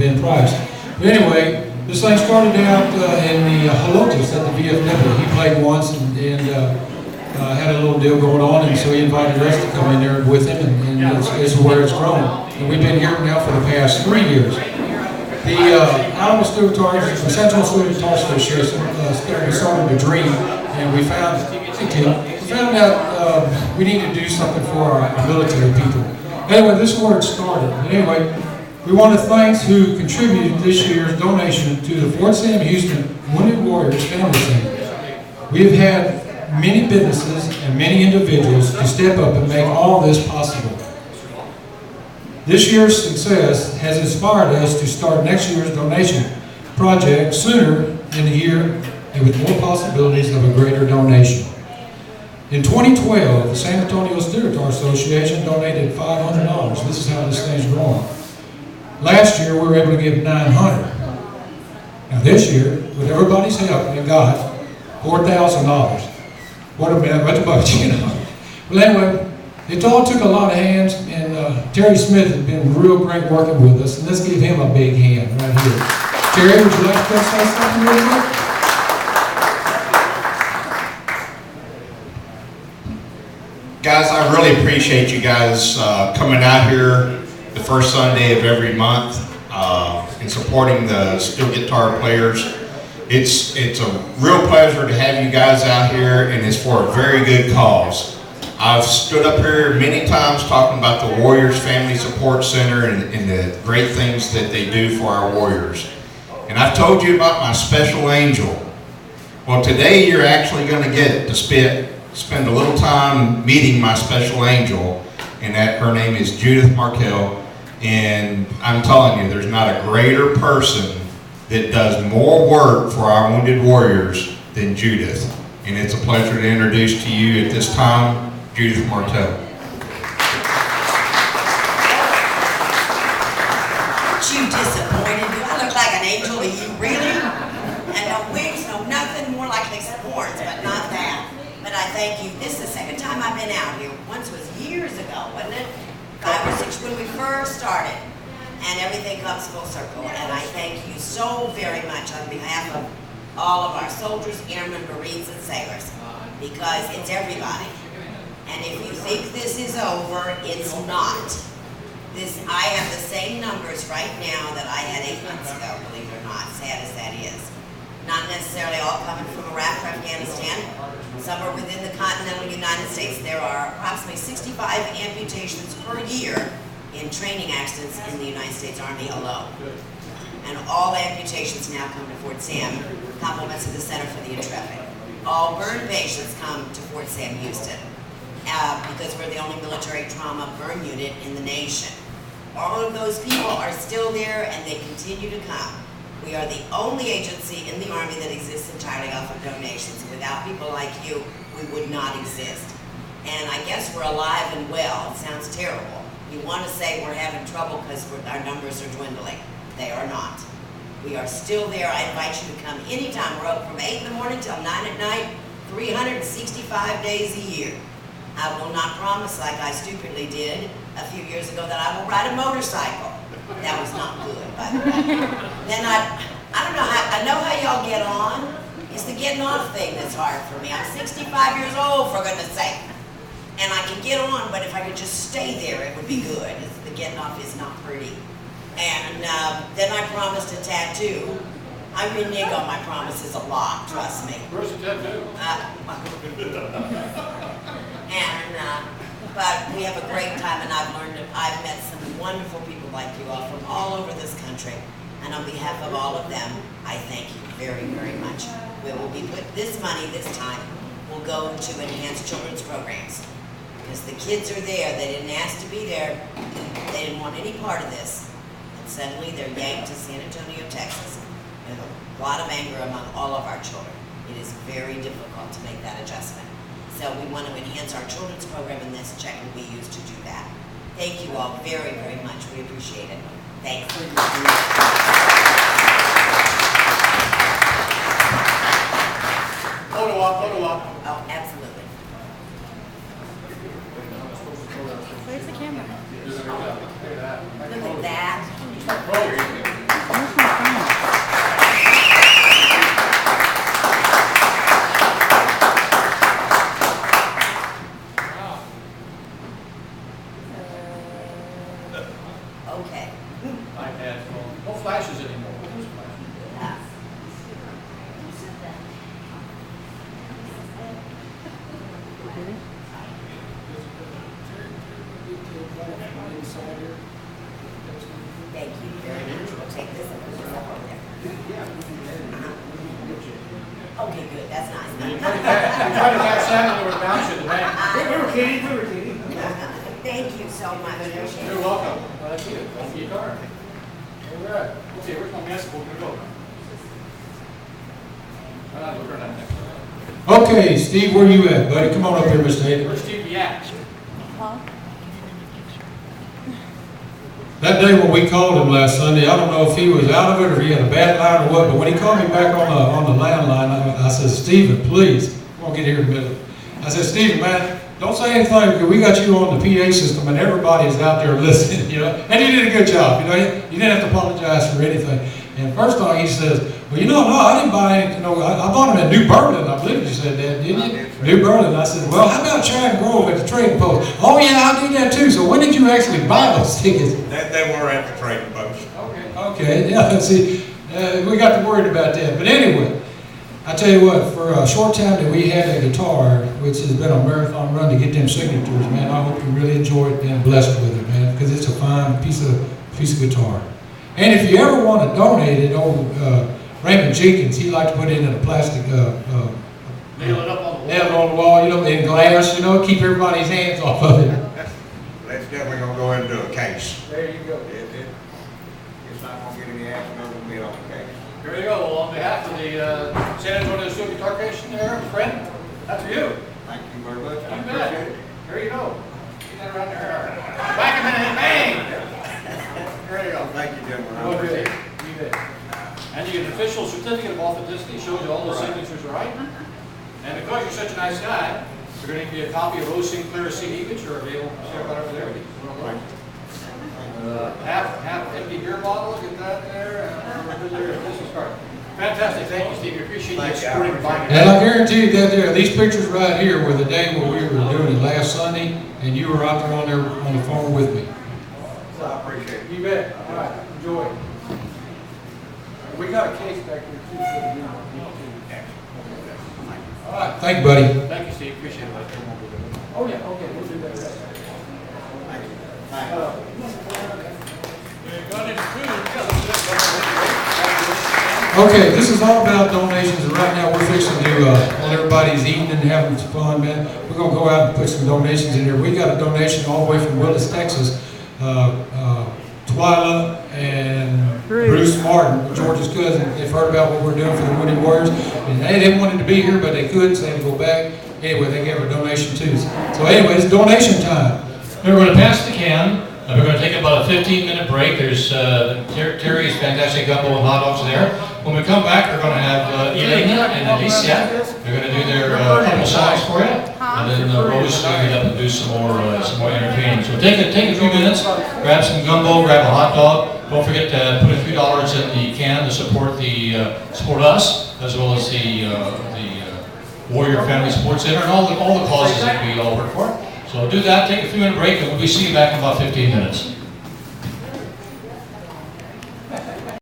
been priced. But anyway, this thing started out in the Holotus at the VFW. He played once and had a little deal going on, and so he invited us to come in there with him, and it's where it's grown. And we've been here now for the past 3 years. The Alabama Stewards, the Central Stewards Association, started a dream, and we found out we need to do something for our military people. Anyway, this is where it started. But anyway, we want to thank who contributed this year's donation to the Fort Sam Houston Wounded Warriors Family Center. We have had many businesses and many individuals to step up and make all this possible. This year's success has inspired us to start next year's donation project sooner in the year and with more possibilities of a greater donation. In 2012, the San Antonio Stewards Association donated $500. This is how this thing's growing. Last year, we were able to give $900. Now this year, with everybody's help and God, $4,000. What a bunch, you know. Well, anyway, it all took a lot of hands, and Terry Smith has been real great working with us, and let's give him a big hand right here. Terry, would you like to say something real quick? Guys, I really appreciate you guys coming out here the first Sunday of every month and supporting the steel guitar players. It's a real pleasure to have you guys out here, and it's for a very good cause. I've stood up here many times talking about the Warriors Family Support Center and the great things that they do for our Warriors. And I've told you about my special angel. Well, today you're actually going to get to spend a little time meeting my special angel, and her name is Judith Markell. And I'm telling you, there's not a greater person that does more work for our wounded warriors than Judith. And it's a pleasure to introduce to you at this time, Judith Markell. Aren't you disappointed? Do I look like an angel to you, really? And no wigs, no nothing, more like sports, but not that. But I thank you. This is the second time I've been out here. Once was years ago, wasn't it? 5 or 6 when we first started. And everything comes full circle. And I thank you so very much on behalf of all of our soldiers, airmen, Marines, and sailors. Because it's everybody. And if you think this is over, it's not. I have the same numbers right now that I had 8 months ago, believe it or not, sad as that is. Not necessarily all coming from Iraq or Afghanistan. Some are within the continental United States. There are approximately 65 amputations per year in training accidents in the United States Army alone. And all amputations now come to Fort Sam, compliments of the Center for the Intrepid. All burn patients come to Fort Sam Houston because we're the only military trauma burn unit in the nation. All of those people are still there, and they continue to come. We are the only agency in the Army that exists entirely off of donations. Without people like you, we would not exist. And I guess we're alive and well. It sounds terrible. You want to say we're having trouble because our numbers are dwindling. They are not. We are still there. I invite you to come anytime. We're open from 8 in the morning till 9 at night, 365 days a year. I will not promise, like I stupidly did a few years ago, that I will ride a motorcycle. That was not good, by the way. Then I don't know I know how y'all get on. It's the getting off thing that's hard for me. I'm 65 years old, for goodness sake. And I can get on, but if I could just stay there, it would be good. The getting off is not pretty. And then I promised a tattoo. I renege on my promises a lot, trust me. Where's the tattoo? But we have a great time, and I've met some wonderful people like you all from all over this country. And on behalf of all of them, I thank you very, very much. This money this time will go to enhance children's programs. Because the kids are there, they didn't ask to be there, they didn't want any part of this. And suddenly they're yanked to San Antonio, Texas. There's a lot of anger among all of our children. It is very difficult to make that adjustment. So we want to enhance our children's program, and this check will be used to do that. Thank you all very, very much. We appreciate it. Thanks. Photo op. Oh, absolutely. Where's the camera? Look at that. iPads, no flashes anymore. Who's flashes? Thank you very much. We'll take this and put this up over there. Okay, good, that's nice. You tried to catch that when they were bouncing the bank. We were kidding, we were kidding. Thank you so much. Appreciate You're it. welcome. Well, that's it. That's the guitar. All right. Okay, where's my mask? We're gonna go. We'll turn that next. Okay, Steve, where you at, buddy? Come on up here, Mr. Hayden. Where's Steve Yak? That day when we called him last Sunday, I don't know if he was out of it or he had a bad line or what, but when he called me back on the landline, I said, Stephen, please, I'm gonna get here in a minute. I said, Stephen, man, don't say anything because we got you on the PA system and everybody's out there listening, you know. And you did a good job, you know. You didn't have to apologize for anything. And first time he says, well, you know, no, I didn't buy anything. No, I bought them at New Berlin. I believe you said that, didn't you? New Berlin. I said, well, how about Chad Grove at the Trading Post? Oh, yeah, I did that too. So when did you actually buy those tickets? They were at the Trading Post. Okay, yeah, see, we got to worried about that. But anyway, I tell you what, for a short time that we had a guitar, which has been a marathon run to get them signatures, man, I hope you really enjoyed it and blessed with it, man, because it's a fine piece of guitar. And if you ever want to donate it, old Raymond Jenkins, he liked to put it in a plastic, Nail it up on the wall. nail it on the wall, you know, in glass, you know, keep everybody's hands off of it. That's definitely gonna go into a case. There you go. It's not gonna get any action over the on the case. There you go. Well, on behalf of the San Antonio Steel Guitar Station there, friend, that's for you. Thank you very much. I You appreciate bet. it. There you go. Get that around there. Back a minute, bang! There you go. Thank you, gentlemen. I Okay. appreciate it. You bet. And you get an official certificate of authenticity, shows you all the signatures are right. And because you're such a nice guy, you're going to give me a copy of O. Sinclair's CD, which are available right over there. Half empty beer bottle, get that there, and there's a business card. Fantastic, thank you, Steve. We appreciate you supporting the bike. And I guarantee you that there, these pictures right here were the day when we were doing it last Sunday, and you were out there on the phone with me. I appreciate it. You bet. All right, enjoy. We got a case back here too. For the All right, thank you, buddy. Thank you, Steve. Appreciate it. Oh, yeah, okay, we'll do that. Thank you. Okay, this is all about donations, and right now we're fixing to, while everybody's eating and having some fun, man, we're gonna go out and put some donations in here. We got a donation all the way from Willis, Texas, Twyla and Bruce Martin, George's cousin. They've heard about what we're doing for the Wounded Warriors, and they didn't want to be here, but they couldn't, so they had to go back. Anyway, they gave a donation too. So anyway, it's donation time. We're going to pass the can. We're going to take about a 15-minute break. There's Terry's fantastic gumbo and hot dogs there. When we come back, we're going to have Elena and Alicia. They're going to do their couple songs for you, and then Rose is going to get up and do some more entertaining. So take a few minutes, grab some gumbo, grab a hot dog. Don't forget to put a few dollars in the can to support us, as well as the Warrior Family Support Center and all the causes that we all work for. So do that, take a few minute break, and we'll see you back in about 15 minutes.